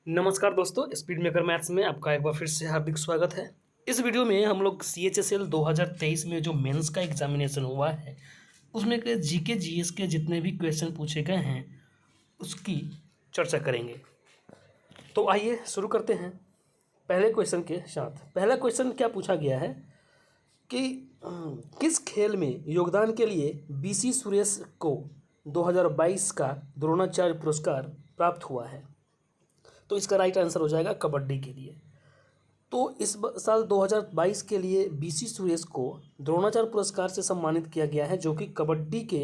नमस्कार दोस्तों, speed maker maths में आपका एक बार फिर से हार्दिक स्वागत है। इस वीडियो में हम लोग CHSL 2023 में जो मेंस का एग्जामिनेशन हुआ है उसमें के जीके जीएस के जितने भी क्वेश्चन पूछे गए हैं उसकी चर्चा करेंगे। तो आइए शुरू करते हैं पहले क्वेश्चन के साथ। पहला क्वेश्चन क्या पूछा गया है कि किस खेल में योगदान के लिए BC सुरेश को 2022 का द्रोणाचार्य पुरस्कार प्राप्त हुआ है। तो इसका राइट आंसर हो जाएगा कबड्डी के लिए। तो इस साल 2022 के लिए BC सुरेश को द्रोणाचार्य पुरस्कार से सम्मानित किया गया है, जो कि कबड्डी के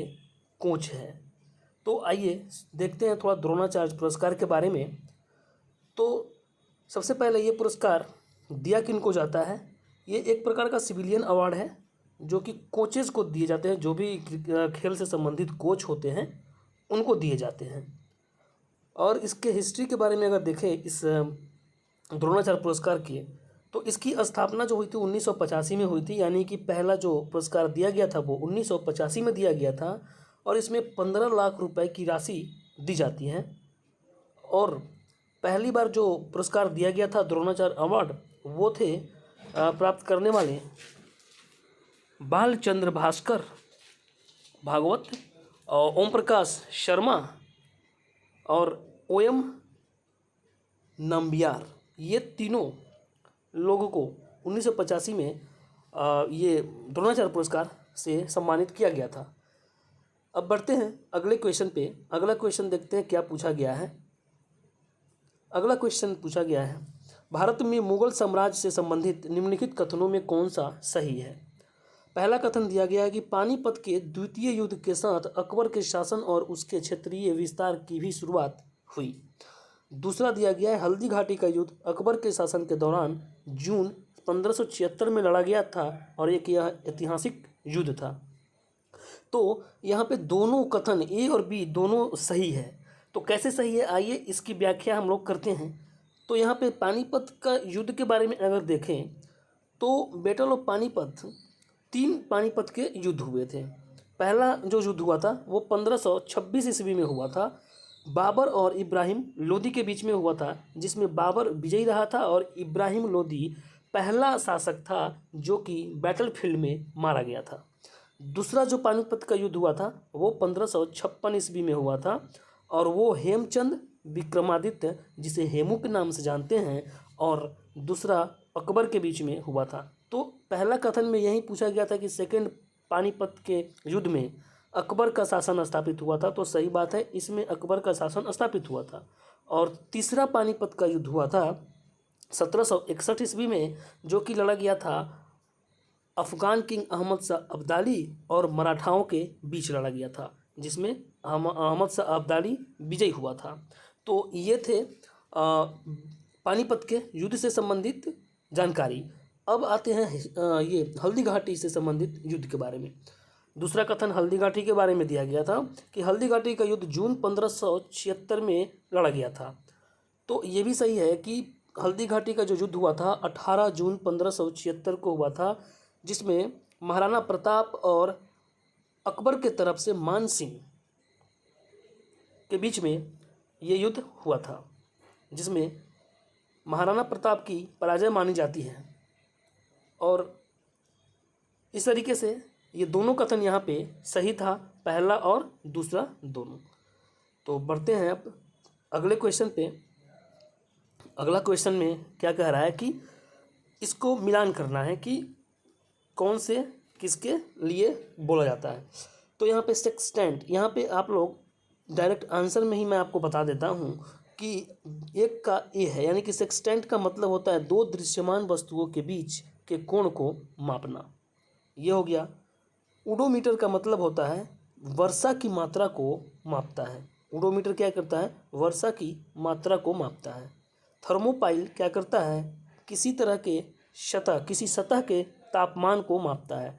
कोच हैं। तो आइए देखते हैं थोड़ा द्रोणाचार्य पुरस्कार के बारे में। तो सबसे पहले ये पुरस्कार दिया किनको जाता है? ये एक प्रकार का सिविलियन अवार्ड है जो कि कोचेस को दिए जाते हैं, जो भी खेल से संबंधित कोच होते हैं उनको दिए जाते हैं। और इसके हिस्ट्री के बारे में अगर देखें इस द्रोणाचार्य पुरस्कार की, तो इसकी स्थापना जो हुई थी 1985 में हुई थी, यानी कि पहला जो पुरस्कार दिया गया था वो 1985 में दिया गया था। और इसमें 15 लाख रुपए की राशि दी जाती है। और पहली बार जो पुरस्कार दिया गया था द्रोणाचार्य अवार्ड, वो थे प्राप्त करने वाले बालचंद्र भास्कर भागवत और ओम प्रकाश शर्मा और OM नंबियार। ये तीनों लोगों को 1985 में ये द्रोणाचार्य पुरस्कार से सम्मानित किया गया था। अब बढ़ते हैं अगले क्वेश्चन पे। अगला क्वेश्चन देखते हैं क्या पूछा गया है। अगला क्वेश्चन पूछा गया है, भारत में मुगल साम्राज्य से संबंधित निम्नलिखित कथनों में कौन सा सही है? पहला कथन दिया गया है कि पानीपत के द्वितीय युद्ध के साथ अकबर के शासन और उसके क्षेत्रीय विस्तार की भी शुरुआत हुई। दूसरा दिया गया है, हल्दी घाटी का युद्ध अकबर के शासन के दौरान जून 1576 में लड़ा गया था और एक यह ऐतिहासिक युद्ध था। तो यहाँ पे दोनों कथन A और B दोनों सही है। तो कैसे सही है, आइए इसकी व्याख्या हम लोग करते हैं। तो यहाँ पे पानीपत का युद्ध के बारे में अगर देखें तो बैटल ऑफ पानीपत 3 पानीपत के युद्ध हुए थे। पहला जो युद्ध हुआ था वो 1526 ईस्वी में हुआ था, बाबर और इब्राहिम लोदी के बीच में हुआ था, जिसमें बाबर विजयी रहा था और इब्राहिम लोदी पहला शासक था जो कि बैटलफील्ड में मारा गया था। दूसरा जो पानीपत का युद्ध हुआ था वो 1556 ईस्वी में हुआ था और वो हेमचंद विक्रमादित्य, जिसे हेमू के नाम से जानते हैं, और दूसरा अकबर के बीच में हुआ था। तो पहला कथन में यही पूछा गया था कि सेकेंड पानीपत के युद्ध में अकबर का शासन स्थापित हुआ था, तो सही बात है, इसमें अकबर का शासन स्थापित हुआ था। और तीसरा पानीपत का युद्ध हुआ था 1761 ईस्वी में, जो कि लड़ा गया था अफगान किंग अहमद शाह अब्दाली और मराठाओं के बीच लड़ा गया था, जिसमें अहमद शाह अब्दाली विजयी हुआ था। तो ये थे पानीपत के युद्ध से संबंधित जानकारी। अब आते हैं ये हल्दी घाटी से संबंधित युद्ध के बारे में। दूसरा कथन हल्दी घाटी के बारे में दिया गया था कि हल्दी घाटी का युद्ध जून 1576 में लड़ा गया था। तो ये भी सही है कि हल्दी घाटी का जो युद्ध हुआ था 18 जून 1576 को हुआ था, जिसमें महाराणा प्रताप और अकबर के तरफ से मान सिंह के बीच में ये युद्ध हुआ था, जिसमें महाराणा प्रताप की पराजय मानी जाती है। और इस तरीके से ये दोनों कथन यहाँ पे सही था, पहला और दूसरा दोनों। तो बढ़ते हैं अब अगले क्वेश्चन पे। अगला क्वेश्चन में क्या कह रहा है कि इसको मिलान करना है कि कौन से किसके लिए बोला जाता है। तो यहाँ पे सेक्सटेंट, यहाँ पे आप लोग डायरेक्ट आंसर में ही मैं आपको बता देता हूँ कि एक का ए है, यानी कि सेक्सटेंट का मतलब होता है दो दृश्यमान वस्तुओं के बीच के कोण को मापना। ये हो गया। ओडोमीटर का मतलब होता है वर्षा की मात्रा को मापता है। ओडोमीटर क्या करता है? वर्षा की मात्रा को मापता है। थर्मोपाइल क्या करता है? किसी सतह के तापमान को मापता है।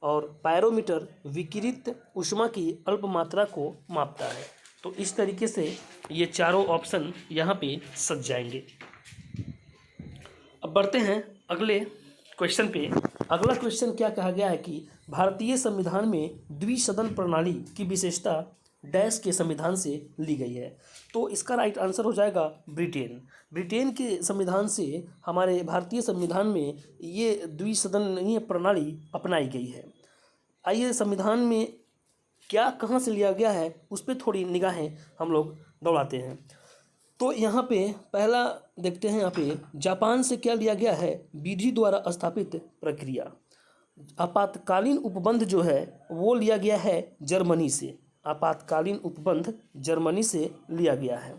और पायरोमीटर विकिरित ऊष्मा की अल्प मात्रा को मापता है। तो इस तरीके से ये चारों ऑप्शन यहाँ पे सज जाएंगे। अब बढ़ते हैं अगले क्वेश्चन पे। अगला क्वेश्चन क्या कहा गया है कि भारतीय संविधान में द्विसदन प्रणाली की विशेषता डैश के संविधान से ली गई है। तो इसका राइट आंसर हो जाएगा ब्रिटेन। ब्रिटेन के संविधान से हमारे भारतीय संविधान में ये द्विसदनीय प्रणाली अपनाई गई है। आइए संविधान में क्या कहाँ से लिया गया है उस पर थोड़ी निगाहें हम लोग दौड़ाते हैं। तो यहाँ पे पहला देखते हैं, यहाँ पे जापान से क्या लिया गया है, विधि द्वारा स्थापित प्रक्रिया। आपातकालीन उपबंध जो है वो लिया गया है जर्मनी से। आपातकालीन उपबंध जर्मनी से लिया गया है।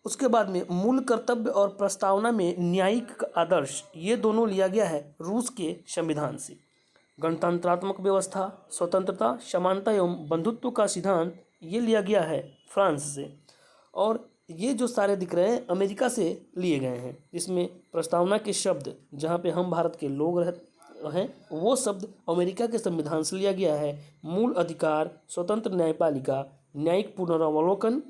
उसके बाद में मूल कर्तव्य और प्रस्तावना में न्यायिक आदर्श, ये दोनों लिया गया है रूस के संविधान से। गणतंत्रात्मक व्यवस्था, स्वतंत्रता, समानता एवं बंधुत्व का सिद्धांत, ये लिया गया है फ्रांस से। और ये जो सारे दिख रहे हैं अमेरिका से लिए गए हैं, जिसमें प्रस्तावना के शब्द जहाँ पे हम भारत के लोग हैं वो शब्द अमेरिका के संविधान से लिया गया है। मूल अधिकार, स्वतंत्र न्यायपालिका, न्यायिक पुनरावलोकन,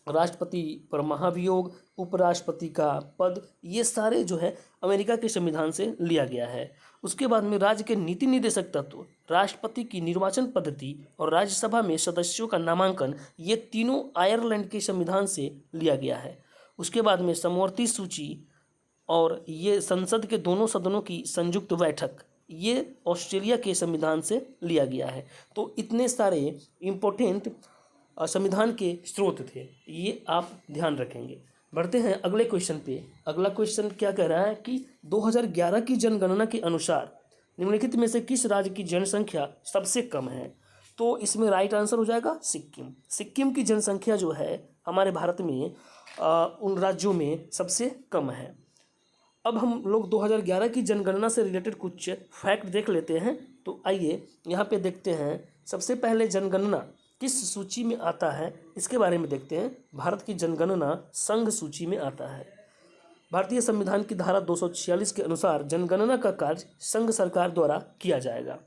राष्ट्रपति पर महाभियोग, उपराष्ट्रपति का पद, ये सारे जो है अमेरिका के संविधान से लिया गया है। उसके बाद में राज्य के नीति निर्देशक तत्व, राष्ट्रपति की निर्वाचन पद्धति और राज्यसभा में सदस्यों का नामांकन, ये तीनों आयरलैंड के संविधान से लिया गया है। उसके बाद में समवर्ती सूची और ये संसद के दोनों सदनों की संयुक्त बैठक, ये ऑस्ट्रेलिया के संविधान से लिया गया है। तो इतने सारे इम्पोर्टेंट संविधान के स्रोत थे, ये आप ध्यान रखेंगे। बढ़ते हैं अगले क्वेश्चन पे। अगला क्वेश्चन क्या कह रहा है कि 2011 की जनगणना के अनुसार निम्नलिखित में से किस राज्य की जनसंख्या सबसे कम है। तो इसमें राइट आंसर हो जाएगा सिक्किम। सिक्किम की जनसंख्या जो है हमारे भारत में उन राज्यों में सबसे कम है। अब हम लोग 2011 की जनगणना से रिलेटेड कुछ फैक्ट देख लेते हैं। तो आइए यहाँ पे देखते हैं। सबसे पहले जनगणना किस सूची में आता है इसके बारे में देखते हैं। भारत की जनगणना संघ सूची में आता है। भारतीय संविधान की धारा 246 के अनुसार जनगणना का कार्य संघ सरकार द्वारा किया जाएगा।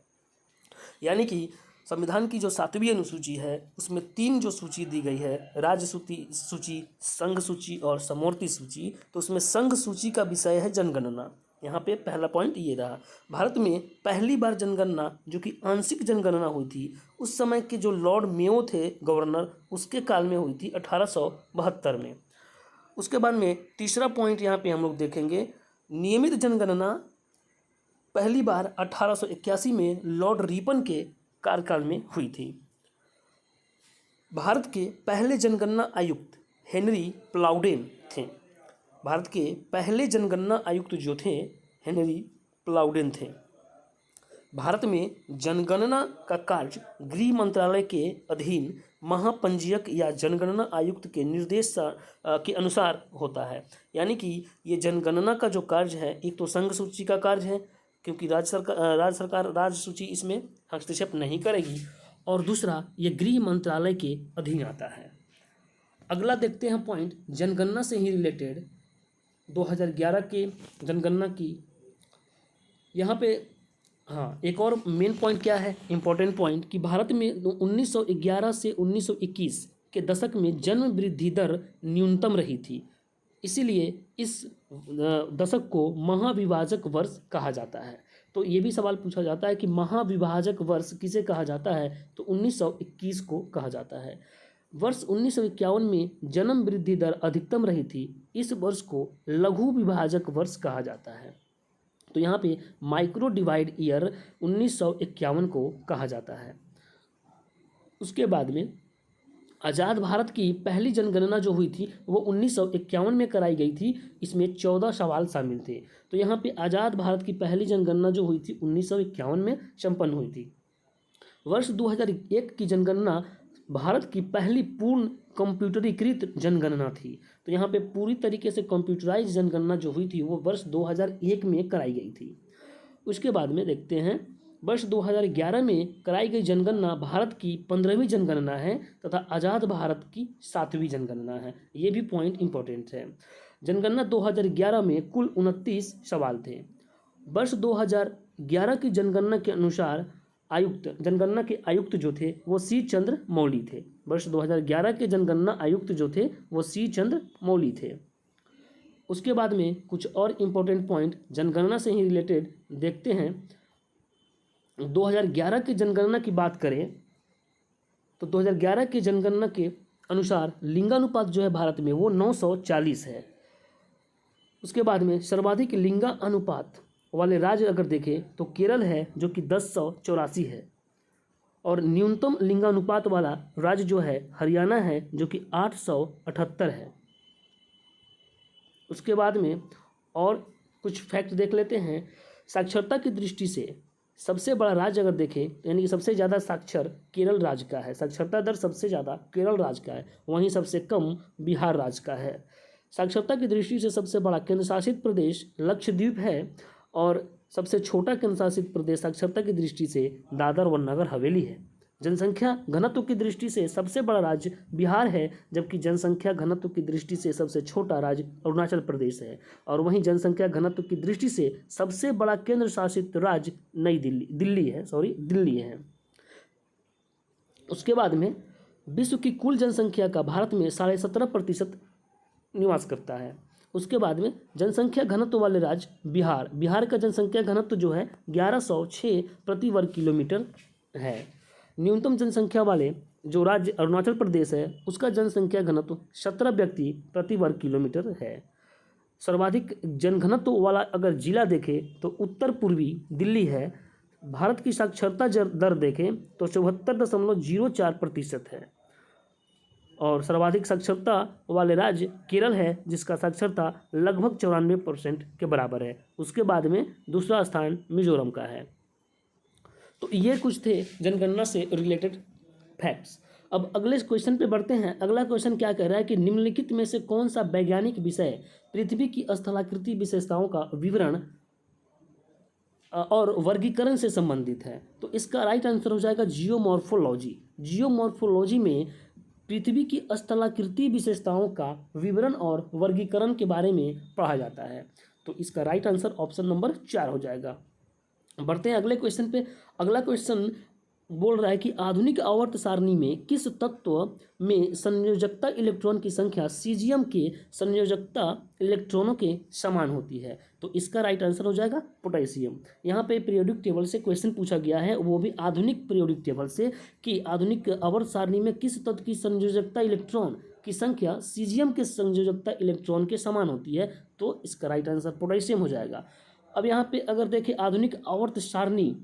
यानी कि संविधान की जो 7वीं अनुसूची है उसमें 3 जो सूची दी गई है, राज्य सूची, संघ सूची और समवर्ती सूची, तो उसमें संघ सूची का विषय है जनगणना। यहाँ पे पहला पॉइंट ये रहा। भारत में पहली बार जनगणना जो कि आंशिक जनगणना हुई थी, उस समय के जो लॉर्ड मेयो थे गवर्नर, उसके काल में हुई थी 1872 में। उसके बाद में तीसरा पॉइंट यहाँ पे हम लोग देखेंगे, नियमित जनगणना पहली बार 1881 में लॉर्ड रिपन के कार्यकाल में हुई थी। भारत के पहले जनगणना आयुक्त हेनरी प्लाउडेन थे। भारत के पहले जनगणना आयुक्त जो थे हेनरी प्लाउडेन थे। भारत में जनगणना का कार्य गृह मंत्रालय के अधीन महापंजीयक या जनगणना आयुक्त के निर्देश के अनुसार होता है। यानी कि ये जनगणना का जो कार्य है, एक तो संघ सूची का कार्य है क्योंकि राज्य सूची इसमें हस्तक्षेप नहीं करेगी, और दूसरा ये गृह मंत्रालय के अधीन आता है। अगला देखते हैं पॉइंट जनगणना से ही रिलेटेड 2011 के जनगणना की। यहाँ पे एक और मेन पॉइंट क्या है, इम्पोर्टेंट पॉइंट, कि भारत में 1911 से 1921 के दशक में जन्म वृद्धि दर न्यूनतम रही थी। इसीलिए इस दशक को महाविभाजक वर्ष कहा जाता है। तो ये भी सवाल पूछा जाता है कि महाविभाजक वर्ष किसे कहा जाता है, तो 1921 को कहा जाता है। वर्ष 1951 में जन्म वृद्धि दर अधिकतम रही थी। इस वर्ष को लघु विभाजक वर्ष कहा जाता है। तो यहाँ पे माइक्रो डिवाइड ईयर 1951 को कहा जाता है। उसके बाद में आज़ाद भारत की पहली जनगणना जो हुई थी वो 1951 में कराई गई थी। इसमें 14 सवाल शामिल थे। तो यहाँ पे आज़ाद भारत की पहली जनगणना जो हुई थी 1951 में संपन्न हुई थी। वर्ष 2001 की जनगणना भारत की पहली पूर्ण कंप्यूटरीकृत जनगणना थी। तो यहाँ पे पूरी तरीके से कंप्यूटराइज जनगणना जो हुई थी वो वर्ष 2001 में कराई गई थी। उसके बाद में देखते हैं वर्ष 2011 में कराई गई जनगणना भारत की 15वीं जनगणना है तथा आज़ाद भारत की 7वीं जनगणना है। ये भी पॉइंट इंपॉर्टेंट है। जनगणना 2011 में कुल 29 सवाल थे। वर्ष 2011 की जनगणना के अनुसार जनगणना के आयुक्त जो थे वो सी चंद्र मौली थे। वर्ष 2011 के जनगणना आयुक्त जो थे वो सी चंद्र मौली थे। उसके बाद में कुछ और इम्पोर्टेंट पॉइंट जनगणना से ही रिलेटेड देखते हैं। 2011 की जनगणना की बात करें तो 2011 की जनगणना के अनुसार लिंगानुपात जो है भारत में वो 940 है। उसके बाद में सर्वाधिक लिंगानुपात वाले राज्य अगर देखें तो केरल है जो कि 1084 है, और न्यूनतम लिंगानुपात वाला राज्य जो है हरियाणा है जो कि 878 है। उसके बाद में और कुछ फैक्ट देख लेते हैं। साक्षरता की दृष्टि से सबसे बड़ा राज्य अगर देखें यानी कि सबसे ज़्यादा साक्षर केरल राज्य का है, साक्षरता दर सबसे ज़्यादा केरल राज्य का है, वहीं सबसे कम बिहार राज्य का है। साक्षरता की दृष्टि से सबसे बड़ा केंद्र शासित प्रदेश लक्षद्वीप है, और सबसे छोटा केंद्र शासित प्रदेश साक्षरता की दृष्टि से दादर व नगर हवेली है। जनसंख्या घनत्व की दृष्टि से सबसे बड़ा राज्य बिहार है, जबकि जनसंख्या घनत्व की दृष्टि से सबसे छोटा राज्य अरुणाचल प्रदेश है, और वहीं जनसंख्या घनत्व की दृष्टि से सबसे बड़ा केंद्र शासित राज्य दिल्ली है। उसके बाद में विश्व की कुल जनसंख्या का भारत में 17.5% निवास करता है। उसके बाद में जनसंख्या घनत्व वाले राज्य बिहार का जनसंख्या घनत्व जो है 1106 प्रति वर्ग किलोमीटर है। न्यूनतम जनसंख्या वाले जो राज्य अरुणाचल प्रदेश है उसका जनसंख्या घनत्व 17 व्यक्ति प्रति वर्ग किलोमीटर है। सर्वाधिक जनघनत्व वाला अगर जिला देखें तो उत्तर पूर्वी दिल्ली है। भारत की साक्षरता दर देखें तो 74.04% है, और सर्वाधिक साक्षरता वाले राज्य केरल है जिसका साक्षरता लगभग 94% के बराबर है। उसके बाद में दूसरा स्थान मिजोरम का है। तो ये कुछ थे जनगणना से रिलेटेड फैक्ट्स। अब अगले क्वेश्चन पे बढ़ते हैं। अगला क्वेश्चन क्या कह रहा है कि निम्नलिखित में से कौन सा वैज्ञानिक विषय पृथ्वी की स्थलाकृति विशेषताओं का विवरण और वर्गीकरण से संबंधित है? तो इसका राइट आंसर हो जाएगा जियोमॉर्फोलॉजी। जियोमॉर्फोलॉजी में पृथ्वी की स्थलाकृति विशेषताओं का विवरण और वर्गीकरण के बारे में पढ़ा जाता है। तो इसका राइट आंसर ऑप्शन नंबर 4 हो जाएगा। बढ़ते हैं अगले क्वेश्चन पे। अगला क्वेश्चन बोल रहा है कि आधुनिक आवर्त सारणी में किस तत्व में संयोजकता इलेक्ट्रॉन की संख्या सीजियम के संयोजकता इलेक्ट्रॉनों के समान होती है? तो इसका राइट आंसर हो जाएगा पोटेशियम। यहाँ पे पीरियोडिक टेबल से क्वेश्चन पूछा गया है, वो भी आधुनिक पीरियोडिक टेबल से, कि आधुनिक आवर्त सारणी में किस तत्व की संयोजकता इलेक्ट्रॉन की संख्या सीजियम के संयोजकता इलेक्ट्रॉन के समान होती है? तो इसका राइट आंसर पोटेशियम हो जाएगा। अब यहाँ पे अगर देखें आधुनिक आवर्त सारणी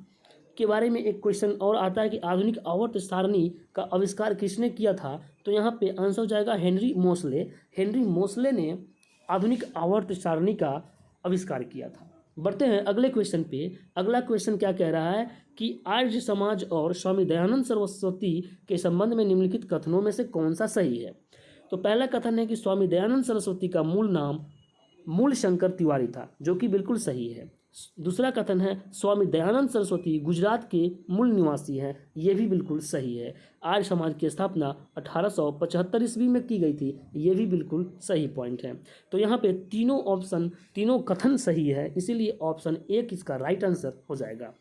के बारे में एक क्वेश्चन और आता है कि आधुनिक आवर्त सारणी का आविष्कार किसने किया था? तो यहाँ पे आंसर हो जाएगा हेनरी मोसले। हेनरी मोसले ने आधुनिक आवर्त सारणी का आविष्कार किया था। बढ़ते हैं अगले क्वेश्चन पे। अगला क्वेश्चन क्या कह रहा है कि आर्य समाज और स्वामी दयानंद सरस्वती के संबंध में निम्नलिखित कथनों में से कौन सा सही है? तो पहला कथन है कि स्वामी दयानंद सरस्वती का मूल नाम मूलशंकर तिवारी था, जो कि बिल्कुल सही है। दूसरा कथन है स्वामी दयानंद सरस्वती गुजरात के मूल निवासी हैं, ये भी बिल्कुल सही है। आर्य समाज की स्थापना 1875 ईस्वी में की गई थी, ये भी बिल्कुल सही पॉइंट है। तो यहाँ पे तीनों कथन सही है, इसीलिए ऑप्शन 1 इसका राइट आंसर हो जाएगा।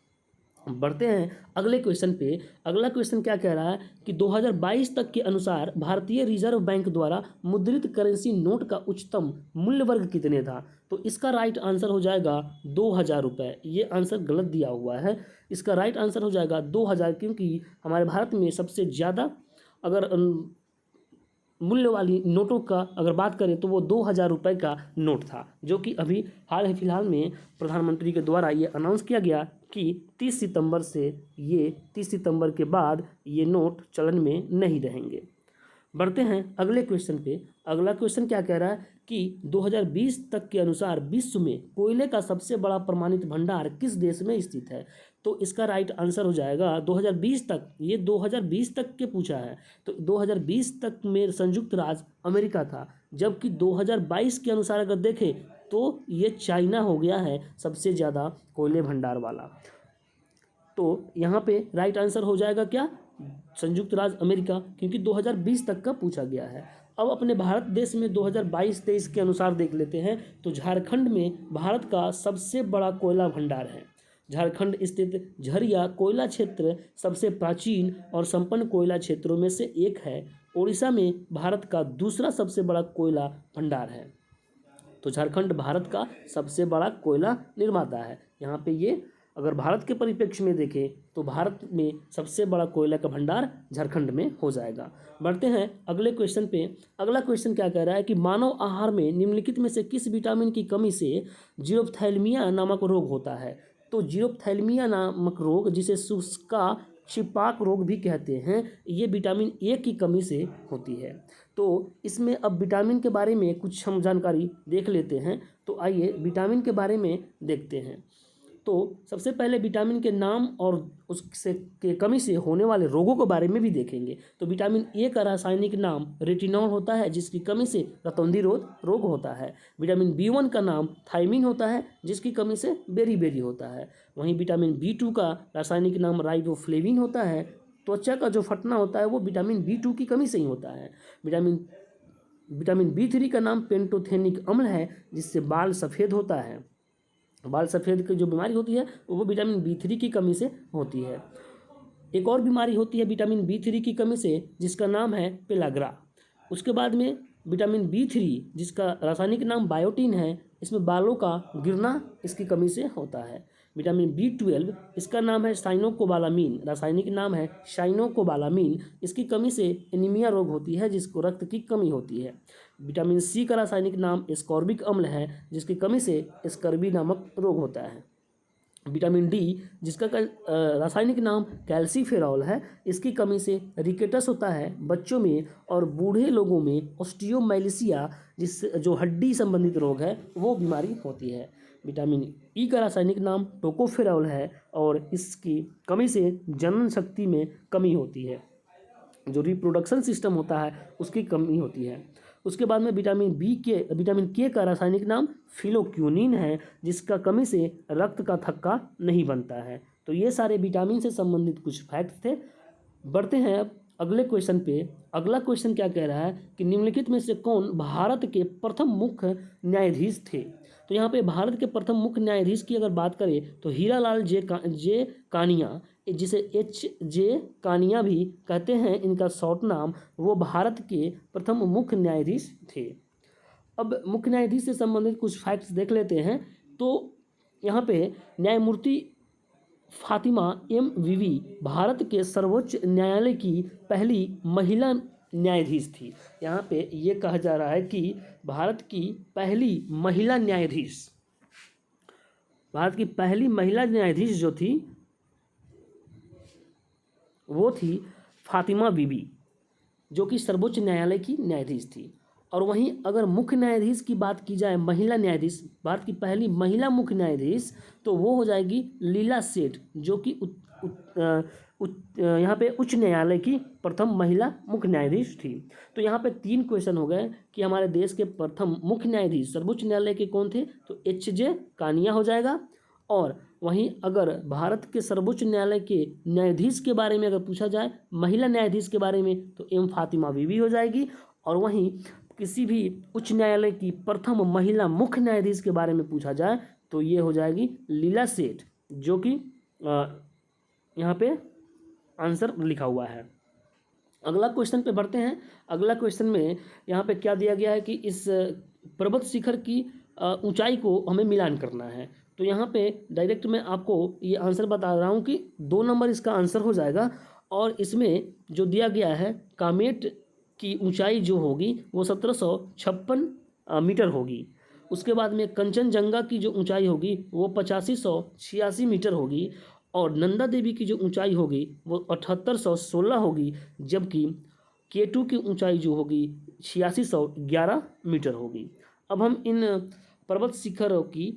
बढ़ते हैं अगले क्वेश्चन पे। अगला क्वेश्चन क्या कह रहा है कि 2022 तक के अनुसार भारतीय रिजर्व बैंक द्वारा मुद्रित करेंसी नोट का उच्चतम मूल्य वर्ग कितने था? तो इसका राइट आंसर हो जाएगा 2000 रुपये। ये आंसर गलत दिया हुआ है, इसका राइट आंसर हो जाएगा 2000, क्योंकि हमारे भारत में सबसे ज़्यादा अगर मूल्य वाली नोटों का अगर बात करें तो वो 2000 रुपये का नोट था, जो कि अभी हाल ही फिलहाल में प्रधानमंत्री के द्वारा ये अनाउंस किया गया कि 30 सितंबर के बाद ये नोट चलन में नहीं रहेंगे। बढ़ते हैं अगले क्वेश्चन पे। अगला क्वेश्चन क्या कह रहा है कि 2020 तक के अनुसार विश्व में कोयले का सबसे बड़ा प्रमाणित भंडार किस देश में स्थित है? तो इसका राइट आंसर हो जाएगा 2020 तक। ये 2020 तक के पूछा है, तो 2020 तक में संयुक्त राज्य अमेरिका था, जबकि 2022 के अनुसार अगर देखें तो ये चाइना हो गया है सबसे ज़्यादा कोयले भंडार वाला। तो यहाँ पे राइट आंसर हो जाएगा क्या? संयुक्त राज्य अमेरिका, क्योंकि 2020 तक का पूछा गया है। अब अपने भारत देश में 2022-23 के अनुसार देख लेते हैं तो झारखंड में भारत का सबसे बड़ा कोयला भंडार है। झारखंड स्थित झरिया कोयला क्षेत्र सबसे प्राचीन और संपन्न कोयला क्षेत्रों में से एक है। ओडिशा में भारत का दूसरा सबसे बड़ा कोयला भंडार है। तो झारखंड भारत का सबसे बड़ा कोयला निर्माता है। यहाँ पे ये अगर भारत के परिप्रेक्ष्य में देखें तो भारत में सबसे बड़ा कोयला का भंडार झारखंड में हो जाएगा। बढ़ते हैं अगले क्वेश्चन पे। अगला क्वेश्चन क्या कह रहा है कि मानव आहार में निम्नलिखित में से किस विटामिन की कमी से जीरोप्थैल्मिया नामक रोग होता है। तो जीरोप्थैल्मिया नामक रोग, जिसे शुष्का छिपाक रोग भी कहते हैं, ये विटामिन ए की कमी से होती है। तो इसमें अब विटामिन के बारे में कुछ हम जानकारी देख लेते हैं। तो आइए विटामिन के बारे में देखते हैं। तो सबसे पहले विटामिन के नाम और उससे के कमी से होने वाले रोगों के बारे में भी देखेंगे। तो विटामिन ए का रासायनिक नाम रेटिनॉल होता है, जिसकी कमी से रतौंधी रोग होता है। विटामिन B1 का नाम थायमिन होता है, जिसकी कमी से बेरी होता है। वहीं विटामिन B2 का रासायनिक नाम राइबोफ्लेविन होता है। त्वचा का जो फटना होता है वो विटामिन B2 की कमी से ही होता है। विटामिन B3 का नाम पेंटोथेनिक अम्ल है, जिससे बाल सफ़ेद होता है। बाल सफ़ेद की जो बीमारी होती है वो विटामिन B3 की कमी से होती है। एक और बीमारी होती है विटामिन B3 की कमी से, जिसका नाम है पेलाग्रा। उसके बाद में विटामिन B3, जिसका रासायनिक नाम बायोटीन है, इसमें बालों का गिरना इसकी कमी से होता है। विटामिन B12, इसका नाम है साइनोकोबालामीन, रासायनिक नाम है साइनोकोबालामीन, इसकी कमी से एनीमिया रोग होती है, जिसको रक्त की कमी होती है। विटामिन C का रासायनिक नाम एस्कॉर्बिक अम्ल है, जिसकी कमी से स्कर्वी नामक रोग होता है। विटामिन D, जिसका रासायनिक नाम कैल्सीफेरॉल है, इसकी कमी से रिकेटस होता है बच्चों में, और बूढ़े लोगों में ऑस्टियोमाइलिसिया, जिससे जो हड्डी संबंधित रोग है वो बीमारी होती है। विटामिन E का रासायनिक नाम टोकोफेरॉल है, और इसकी कमी से जनन शक्ति में कमी होती है, जो रिप्रोडक्शन सिस्टम होता है उसकी कमी होती है। उसके बाद में विटामिन के का रासायनिक नाम फिलोक्यूनिन है, जिसका कमी से रक्त का थक्का नहीं बनता है। तो ये सारे विटामिन से संबंधित कुछ फैक्ट्स थे। बढ़ते हैं अब अगले क्वेश्चन पे। अगला क्वेश्चन क्या कह रहा है कि निम्नलिखित में से कौन भारत के प्रथम मुख्य न्यायाधीश थे। तो यहाँ पे भारत के प्रथम मुख्य न्यायाधीश की अगर बात करें तो हीरालाल जे कानिया, जिसे HJ कानिया भी कहते हैं, इनका शॉर्ट नाम, वो भारत के प्रथम मुख्य न्यायाधीश थे। अब मुख्य न्यायाधीश से संबंधित कुछ फैक्ट्स देख लेते हैं। तो यहाँ पे न्यायमूर्ति फातिमा MVV भारत के सर्वोच्च न्यायालय की पहली महिला न्यायाधीश थी। यहाँ पे ये कहा जा रहा है कि भारत की पहली महिला न्यायाधीश जो थी वो थी फातिमा बीबी, जो कि सर्वोच्च न्यायालय की न्यायाधीश थी। और वहीं अगर मुख्य न्यायाधीश की बात की जाए, महिला न्यायाधीश, भारत की पहली महिला मुख्य न्यायाधीश, तो वो हो जाएगी लीला सेठ, जो कि यहाँ पे उच्च न्यायालय की प्रथम महिला मुख्य न्यायाधीश थी। तो यहाँ पे 3 क्वेश्चन हो गए कि हमारे देश के प्रथम मुख्य न्यायाधीश सर्वोच्च न्यायालय के कौन थे, तो HJ कानिया हो जाएगा। और वहीं अगर भारत के सर्वोच्च न्यायालय के न्यायाधीश के बारे में अगर पूछा जाए, महिला न्यायाधीश के बारे में, तो M फातिमा बीबी हो जाएगी। और वहीं किसी भी उच्च न्यायालय की प्रथम महिला मुख्य न्यायाधीश के बारे में पूछा जाए तो ये हो जाएगी लीला सेठ, जो कि यहाँ पे आंसर लिखा हुआ है। अगला क्वेश्चन पे बढ़ते हैं। अगला क्वेश्चन में यहाँ पे क्या दिया गया है कि इस पर्वत शिखर की ऊंचाई को हमें मिलान करना है। तो यहाँ पे डायरेक्ट मैं आपको ये आंसर बता रहा हूँ कि 2 नंबर इसका आंसर हो जाएगा। और इसमें जो दिया गया है कामेट की ऊंचाई जो होगी वो 1756 मीटर होगी। उसके बाद में कंचनजंगा की जो ऊंचाई होगी वो 8586 मीटर होगी। और नंदा देवी की जो ऊंचाई होगी वो 7816 होगी, जबकि K2 की ऊंचाई जो होगी 8611 मीटर होगी। अब हम इन पर्वत शिखरों की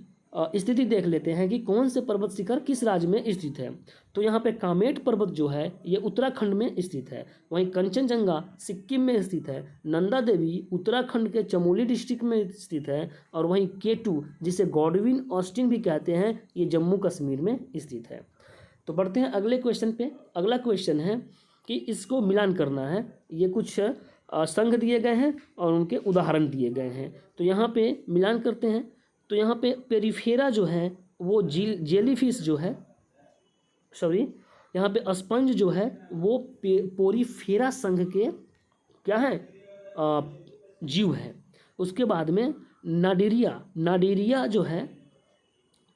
स्थिति देख लेते हैं कि कौन से पर्वत शिखर किस राज्य में स्थित है। तो यहाँ पे कामेट पर्वत जो है ये उत्तराखंड में स्थित है। वहीं कंचनजंगा सिक्किम में स्थित है। नंदा देवी उत्तराखंड के चमोली डिस्ट्रिक्ट में स्थित है। और वहीं K2, जिसे गॉडविन ऑस्टिन भी कहते हैं, ये जम्मू कश्मीर में स्थित है। तो बढ़ते हैं अगले क्वेश्चन पे। अगला क्वेश्चन है कि इसको मिलान करना है। ये कुछ संघ दिए गए हैं और उनके उदाहरण दिए गए हैं। तो यहाँ पे मिलान करते हैं। तो यहाँ पे पेरिफेरा जो है वो जेलीफिश जो है, यहाँ पे स्पंज जो है वो पोरीफेरा संघ के क्या है, जीव है। उसके बाद में नाडेरिया जो है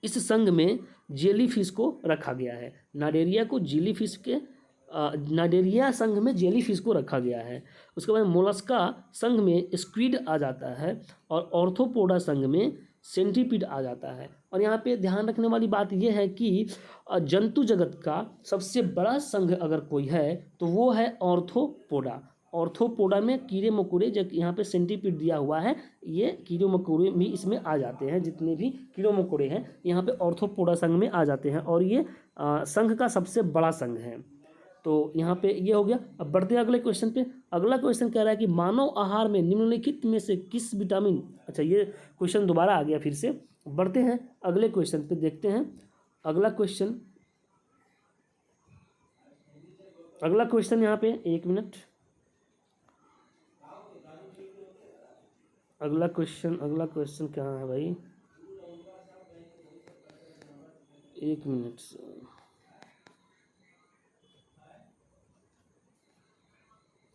इस संघ में जेली फिश को रखा गया है। नाडेरिया को जेली फिश के नाडेरिया संघ में जेली फिश को रखा गया है। उसके बाद मोलस्का संघ में स्क्विड आ जाता है और ऑर्थोपोडा संघ में सेंटीपीड आ जाता है। और यहाँ पे ध्यान रखने वाली बात यह है कि जंतु जगत का सबसे बड़ा संघ अगर कोई है तो वो है ऑर्थोपोडा। ऑर्थोपोडा में कीड़े मकोड़े, जब यहाँ पे सेंटीपीड दिया हुआ है, ये कीड़े मकोड़े भी इसमें आ जाते हैं। जितने भी कीड़े मकोड़े हैं यहाँ पे ऑर्थोपोडा संघ में आ जाते हैं और ये संघ का सबसे बड़ा संघ है। तो यहाँ पे ये हो गया। अब बढ़ते हैं अगले क्वेश्चन पे। अगला क्वेश्चन कह रहा है कि मानव आहार में निम्नलिखित में से किस विटामिन, अच्छा ये क्वेश्चन दोबारा आ गया फिर से। बढ़ते हैं अगले क्वेश्चन पे, देखते हैं अगला क्वेश्चन यहाँ पे, एक मिनट। अगला क्वेश्चन कहाँ है भाई, एक मिनट।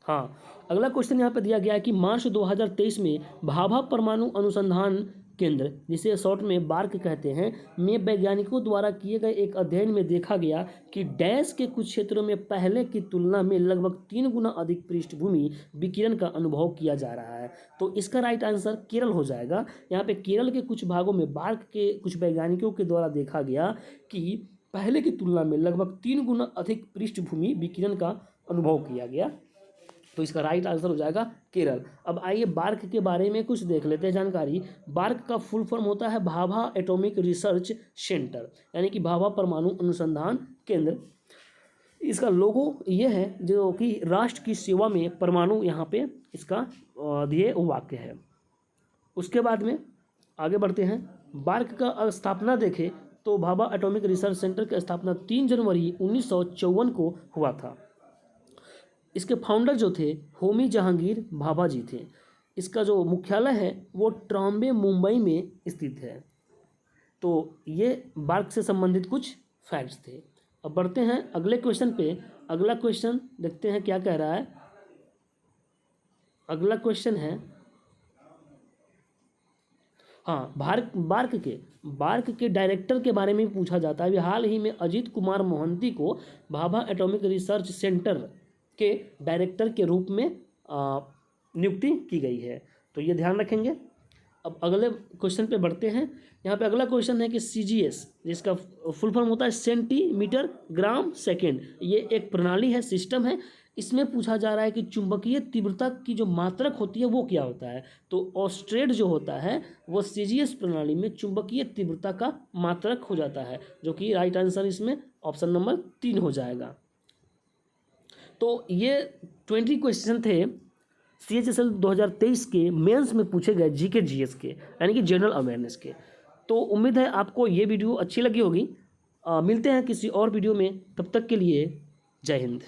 हाँ, अगला क्वेश्चन यहाँ पे दिया गया है कि मार्च 2023 में भाभा परमाणु अनुसंधान केंद्र, जिसे शॉर्ट में बार्क कहते हैं, में वैज्ञानिकों द्वारा किए गए एक अध्ययन में देखा गया कि डैश के कुछ क्षेत्रों में पहले की तुलना में लगभग 3 गुना अधिक पृष्ठभूमि विकिरण का अनुभव किया जा रहा है। तो इसका राइट आंसर केरल हो जाएगा। यहाँ पे केरल के कुछ भागों में बार्क के कुछ वैज्ञानिकों के द्वारा देखा गया कि पहले की तुलना में लगभग 3 गुना अधिक पृष्ठभूमि विकिरण का अनुभव किया गया। तो इसका राइट आंसर हो जाएगा केरल। अब आइए बार्क के बारे में कुछ देख लेते हैं जानकारी। बार्क का फुल फॉर्म होता है भाभा एटॉमिक रिसर्च सेंटर, यानी कि भाभा परमाणु अनुसंधान केंद्र। इसका लोगो ये है जो कि राष्ट्र की सेवा में परमाणु, यहाँ पे इसका ध्येय वाक्य है। उसके बाद में आगे बढ़ते हैं। बार्क का स्थापना देखें तो भाभा एटॉमिक रिसर्च सेंटर की स्थापना 3 जनवरी 1954 को हुआ था। इसके फाउंडर जो थे होमी जहांगीर भाभा जी थे। इसका जो मुख्यालय है वो ट्रॉम्बे मुंबई में स्थित है। तो ये बार्क से संबंधित कुछ फैक्ट्स थे। अब बढ़ते हैं अगले क्वेश्चन पे। अगला क्वेश्चन देखते हैं क्या कह रहा है। अगला क्वेश्चन है, हाँ, बार्क के डायरेक्टर के बारे में पूछा जाता है। हाल ही में अजीत कुमार मोहंती को भाभा एटॉमिक रिसर्च सेंटर के डायरेक्टर के रूप में नियुक्ति की गई है। तो ये ध्यान रखेंगे। अब अगले क्वेश्चन पे बढ़ते हैं। यहाँ पे अगला क्वेश्चन है कि CGS, जिसका फुल फॉर्म होता है सेंटीमीटर ग्राम सेकेंड, ये एक प्रणाली है, सिस्टम है। इसमें पूछा जा रहा है कि चुंबकीय तीव्रता की जो मात्रक होती है वो क्या होता है। तो ऑस्ट्रेड जो होता है वो CGS प्रणाली में चुंबकीय तीव्रता का मात्रक हो जाता है, जो कि राइट आंसर इसमें ऑप्शन नंबर 3 हो जाएगा। तो ये 20 क्वेश्चन थे CHSL 2023 के मेंस में पूछे गए GK GS के, यानी कि जनरल अवेयरनेस के। तो उम्मीद है आपको ये वीडियो अच्छी लगी होगी। मिलते हैं किसी और वीडियो में, तब तक के लिए जय हिंद।